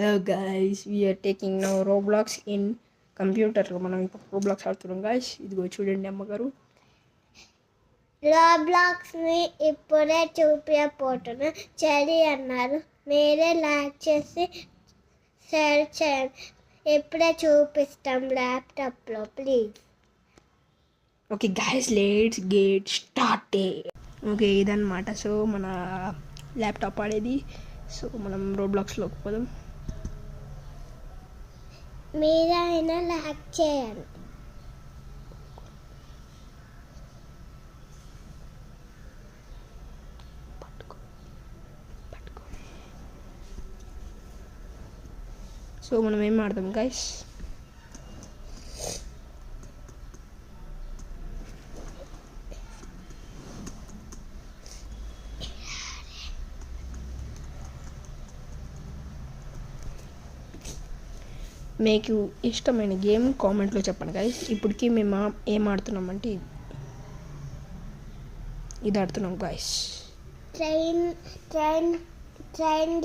Hello guys, we are taking now Roblox in computer. మనం ఇప్పుడు Roblox ఆడుతున్నాం guys. ఇదిగో చూడండి అమ్మగారు. Robloxని ఇప్పుడే చూపించబోతున్నా. చెడి అన్నారు. మీరే లైక్ చేసి షేర్ చేయండి. ఇప్పుడే చూపిస్తాం ల్యాప్టాప్లో please. Okay guys, let's get started. Okay ఇదన్నమాట. సో మన ల్యాప్టాప్ ఆడేది. సో మనం రోబ్లాక్స్లోకి పోదాం. మీరైనా లైక్ చేయండి. సో మనం ఏం ఆడదాం గైస్? మీకు ఇష్టమైన గేమ్ కామెంట్లో చెప్పండి గైస్. ఇప్పటికి మేము ఏం ఆడుతున్నామంటే ఇది ఆడుతున్నాం గైస్. ట్రైన్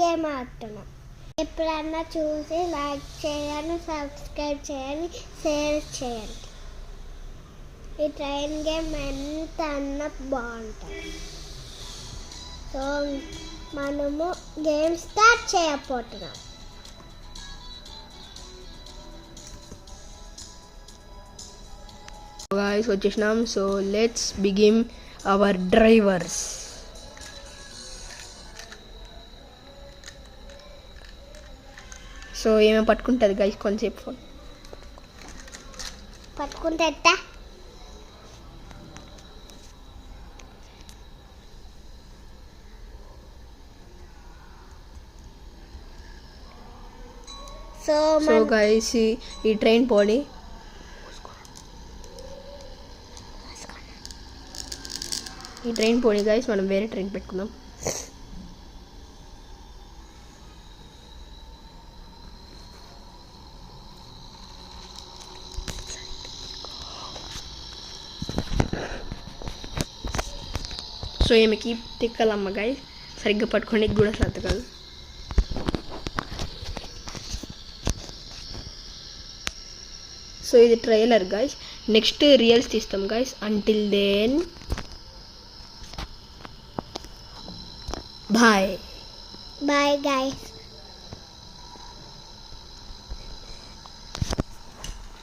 గేమ్ ఆడుతున్నాం. ఎప్పుడన్నా చూసి లైక్ చేయండి, సబ్స్క్రైబ్ చేయండి, షేర్ చేయండి. ఈ ట్రైన్ గేమ్ ఎంత అన్న బాగుంటుంది. సో మనము గేమ్ స్టార్ట్ చేయబోతున్నాం. గాయస్ వచ్చేసినాం. So let's begin our drivers. So ఏమేమి పట్టుకుంటుంది గైస్? కొంచెంసేపు ఫోన్ పట్టుకుంటే సో గైస్ ఈ ట్రైన్ పోనీ గైస్, మనం వేరే ట్రైన్ పెట్టుకుందాం. సో ఈమెకి తిక్కలమ్మ గైస్, సరిగ్గా పట్టుకోనికి కూడా సర్దు కాదు. సో ఇది ట్రైలర్ గైస్. నెక్స్ట్ రియల్స్ తీస్తాం guys. Until then Bye guys.